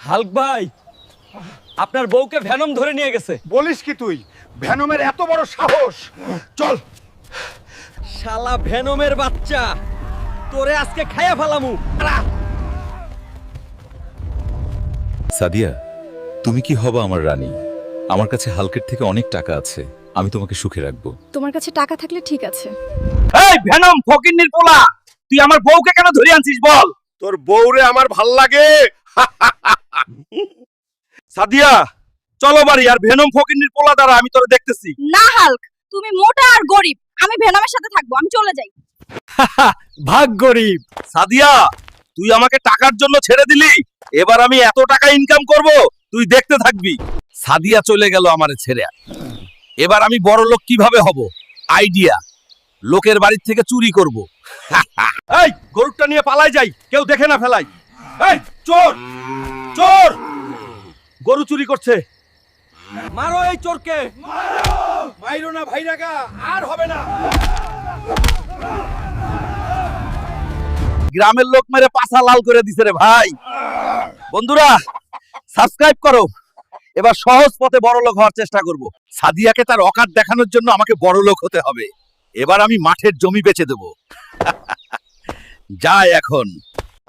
Hulk ভাই, আপনার বউকে ভেনম ধরে নিয়ে গেছে। বলিস কি তুই? ভেনমের এত বড় সাহস! চল। শালা ভেনমের বাচ্চা, তোরে আজকে খাইয়া ফেলামু। সাদিয়া, তুমি কি হবা আমার রানী? আমার কাছে হালকের থেকে অনেক টাকা আছে, আমি তোমাকে সুখে রাখবো। তোমার কাছে টাকা থাকলে ঠিক আছে। এই ভেনম ফকিন্নির পোলা, তুই আমার বউকে কেন ধরে আনছিস বল? তোর বউরে আমার ভাল লাগে। সাদিয়া, চলো বাড়ি, আর ভেনম ফকিন্নির পোলা দ্বারা আমি তোরে দেখতেছি। না হাল্ক, তুমি মোটা আর গরিব, আমি ভেনমের সাথে থাকবো, আমি চলে যাই। ভাগ গরিব। সাদিয়া, তুই আমাকে টাকার জন্য ছেড়ে দিলি, এবার আমি এত টাকা ইনকাম করব তুই দেখতে থাকবি। সাদিয়া চলে গেল আমারে ছেড়ে, এবার আমি বড় লোক কিভাবে হব? আইডিয়া, লোকের বাড়ি থেকে চুরি করব। এই গরুটা নিয়ে পালাই যাই, কেউ দেখে না ফেলাই। এই চোর, চোর, গরু চুরি করছে। মারো এই চোরকে, মাইরো না ভাইরাগা, আর হবে না। গ্রামের লোক মেরে পাছা লাল করে দিছে রে ভাই। বন্ধুরা, সাবস্ক্রাইব করো, এবার সহজ পথে বড় লোক হওয়ার চেষ্টা করব। সাদিয়াকে তার অকাত দেখানোর জন্য আমাকে বড় লোক হতে হবে। এবার আমি মাঠের জমি বেচে দেব। যাই এখন।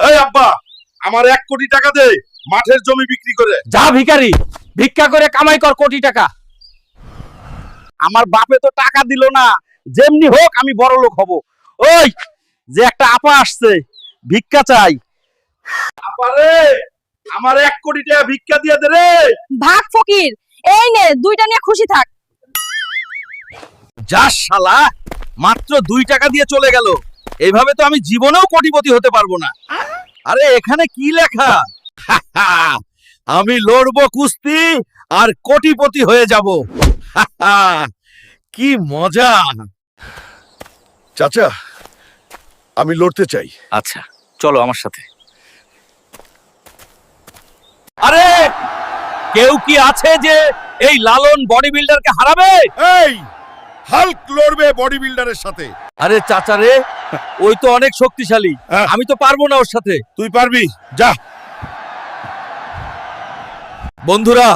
এই আব্বা, আমার 1 কোটি টাকা দে, মাঠের জমি বিক্রি করে। যা ভিখারি, ভিক্ষা করে কামাই কর কোটি টাকা। আমার বাপে তো টাকা দিল না, যেমনি হোক আমি বড় লোক হব। ওই যে একটা আপা আসছে, ভিক্ষা চাই। আপারে, আমার 1 কোটি টাকা ভিক্ষা দিয়ে দে রে। ভাগ ফকির, এই নে 2টা নিয়ে খুশি থাক। যা শালা, মাত্র 2 টাকা দিয়ে চলে গেল। এইভাবে তো আমি জীবনেও কোটিপতি হতে পারবো না। আরে এখানে কি লেখা? আমি লড়বো কুস্তি আর কোটিপতি হয়ে যাব। কি মজা! চাচা, আমি লড়তে চাই। আচ্ছা, চলো আমার সাথে। আরে কেউ কি আছে যে এই লালন বডি বিল্ডারকে হারাবে? এই হাল্ক লড়বে বডি বিল্ডারের সাথে। আরে চাচা রে, ওই তো অনেক শক্তিশালী, হ্যাঁ। আমি তো পারবো না ওর সাথে। তুই পারবি, যা। বন্ধুরা,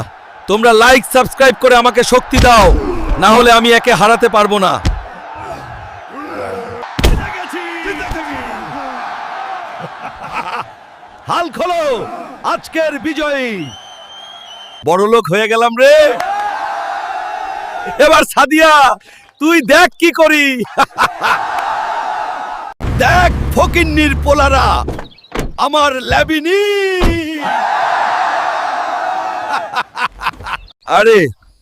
তোমরা লাইক সাবস্ক্রাইব করে আমাকে শক্তি দাও, না হলে আমি একে হারাতে পারবো না। হাল্ক হলো আজকের বিজয়ী। বড় লোক হয়ে গেলাম রে। এবার সাদিয়া, তুই দেখ কি করি। দেখ ফকিন্নির পোলারা, আমার ল্যাবিনি। আরে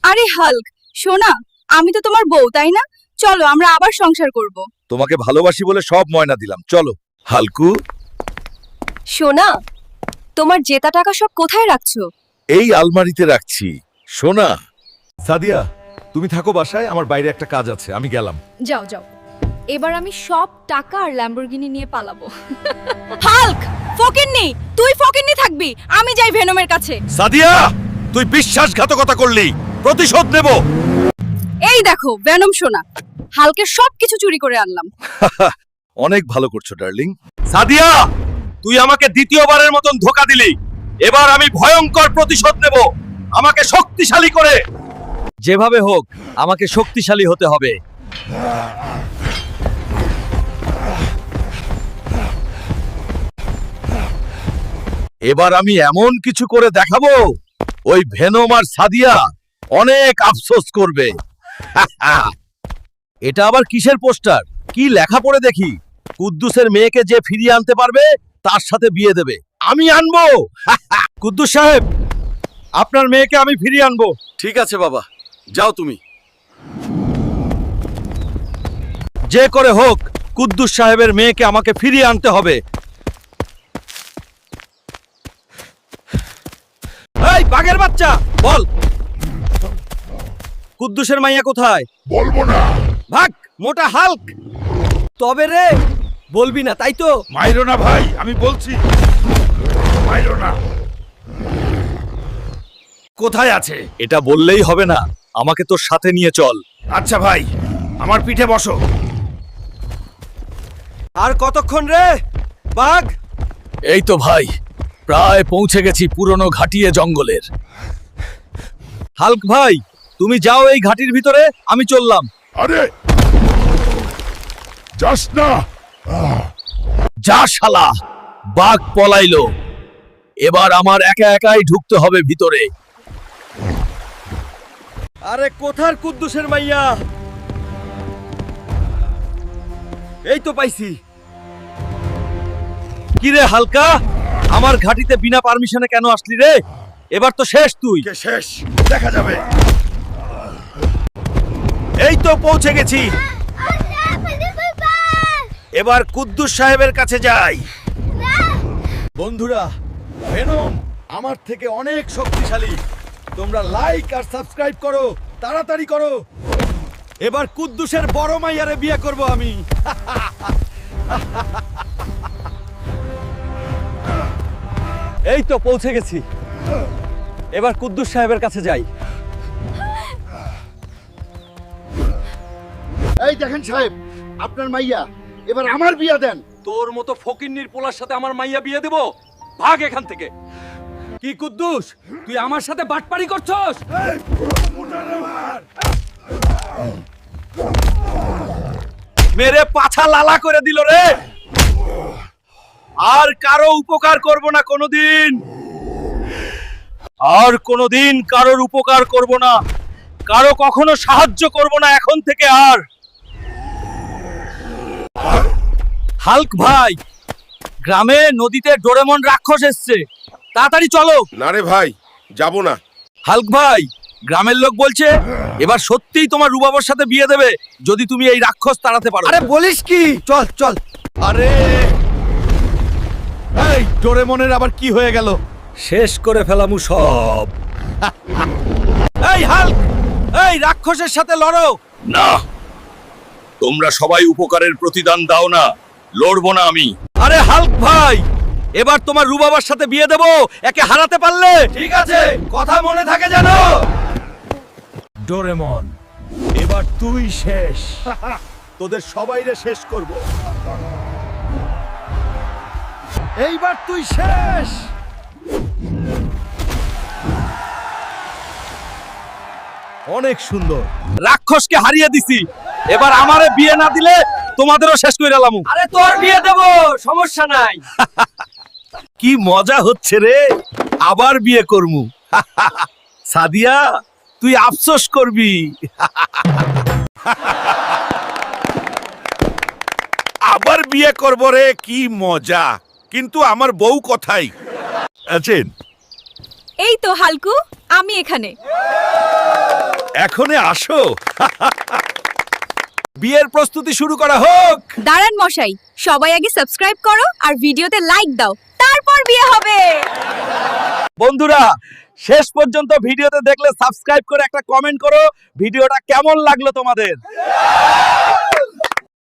আরে হাল্ক, শোনা, আমি তো তোমার বউ, তাই না? চলো আমরা আবার সংসার করব। তোমাকে ভালোবাসি বলে সব ময়না দিলাম, চলো। হালকু, শোনা, তোমার জেতা টাকা সব কোথায় রাখছো? এই আলমারিতে রাখছি। সোনা। সাদিয়া, তুমি থাকো বাসায়, আমার বাইরে একটা কাজ আছে, আমি গেলাম। যাও যাও, এবার আমি সব টাকা আর ল্যাম্বরগিনি নিয়ে পালাবো। হাল্ক, ফকিন্নি, তুই ফকিন্নি থাকবি, আমি যাই ভেনমের কাছে। সাদিয়া, তুই বিশ্বাসঘাতকতা করলি, প্রতিশোধ নেব। এই দেখো ভেনম সোনা, হাল্কের সবকিছু চুরি করে আনলাম। অনেক ভালো করছো ডার্লিং। সাদিয়া, তুই আমাকে দ্বিতীয়বারের মতন ধোঁকা দিলি, এবার আমি ভয়ঙ্কর প্রতিশোধ নেব, আমাকে শক্তিশালী করে। যেভাবে হোক আমাকে শক্তিশালী হতে হবে। এবার আমি এমন কিছু করে দেখাবো, ওই ভেনম আর সাদিয়া অনেক আফসোস করবে। এটা আবার কিসের পোস্টার? কি লেখা পড়ে দেখি? কুদ্দুসের মেয়েকে যে ফিরিয়ে আনতে পারবে তার সাথে বিয়ে দেবে। আমি আনবো। কুদ্দুস সাহেব, আপনার মেয়েকে আমি ফিরিয়ে আনবো। ঠিক আছে বাবা, যাও তুমি। যে করে হোক কুদ্দুস সাহেবের মেয়েকে আমাকে ফিরিয়ে আনতে হবে। এই বাঘের বাচ্চা, বল কুদ্দুসের মাইয়া কোথায়? বলবো না। ভাগ মোটা হাল্ক। তবে রে, বলবি না তাই তো? মাইরো না ভাই, আমি বলছি মাইরো না। কোথায় আছে? এটা বললেই হবে না, আমাকে তোর সাথে নিয়ে চল। আচ্ছা ভাই, আমার পিঠে বসো। আর কতক্ষণ রে বাঘ? এই তো ভাই, প্রায় পৌঁছে গেছি পুরনো ঘাটিয়ে জঙ্গলের। হাল্ক ভাই, তুমি যাও এই ঘাটির ভিতরে, আমি চললাম। আরে যাস না। যা শালা, বাঘ পলাইলো। এবার আমার একা একাই ঢুকতে হবে ভিতরে। আরে কোথার কুদ্দুসের মাইয়া? এই তো পাইছি। কি রে হালকা, আমার ঘাটিতে বিনা পারমিশনে কেন আসলি রে? এবার তো শেষ তুই। কে শেষ দেখা যাবে। এই তো পৌঁছে গেছি। এবার কুদ্দুস সাহেবের কাছে যাই। বন্ধুরা, ভেনম আমার থেকে অনেক শক্তিশালী। তোমরা লাইক আর সাবস্ক্রাইব করো, তাড়াতাড়ি করো। এবার কুদ্দুসের বড় মাইয়ারে বিয়ে করব আমি। এই তো পৌঁছে গেছি। এবার কুদ্দুস সাহেবের কাছে যাই। এই দেখেন সাহেব, আপনার মাইয়া, এবার আমার বিয়া দেন। তোর মতো ফকিন্নির পোলার সাথে আমার মাইয়া বিয়ে দেব? ভাগ এখান থেকে। কি কুদ্দুস, তুই আমার সাথে বাটপারি করছস? মেরে পাছা লালা করে দিল রে। আর কারো উপকার করব না কোনোদিন। আর কোনোদিন কারোর উপকার করব না, কারো কখনো সাহায্য করব না এখন থেকে আর। হাল্ক ভাই, গ্রামে নদীতে ডোরেমন রাক্ষস এসছে, তাড়াতাড়ি চলো। না রে ভাই, যাব না। হাল্ক ভাই, গ্রামের লোক বলছে এবার সত্যিই তোমার রুবাবর সাথে বিয়ে দেবে যদি তুমি এই রাক্ষস তাড়াতে পারো। আরে বলিস কি? চল চল। আরে এই ডোরেমনের আবার কি হয়ে গেল? শেষ করে ফেলামু সব। এই হাল্ক, এই রাক্ষসের সাথে লড়ো। না, তোমরা সবাই উপকারের প্রতিদান দাও না, লড়বো না আমি। আরে হাল্ক ভাই, এবার তোমার রুবাবার সাথে বিয়ে দেব একে হারাতে পারলে। ঠিক আছে, কথা মনে থাকে জানো। ডোরেমন, এবার তুই শেষ। তোদের সবাইরে শেষ করব। এইবার তুই শেষ। অনেক সুন্দর, রাক্ষসকে হারিয়ে দিছি। এবার আমারে বিয়ে না দিলে তোমাদেরও শেষ করে এলাম। আরে তোর বিয়ে দেব, সমস্যা নাই। কি মজা হচ্ছে রে, আবার বিয়ে করমু। সাদিয়া, তুই আফসোস করবি। আবার বিয়ে করব রে, কি মজা। কিন্তু আমার বউ কোথায় আছেন? এই তো হালকু, আমি এখানে। এখনে আসো। বিয়ের প্রস্তুতি শুরু করা হোক। দাঁড়ান মশাই, সবাই আগে সাবস্ক্রাইব করো আর ভিডিওতে লাইক দাও, তারপর বিয়ে হবে। বন্ধুরা, শেষ পর্যন্ত ভিডিওতে দেখলে সাবস্ক্রাইব করে একটা কমেন্ট করো ভিডিওটা কেমন লাগলো তোমাদের।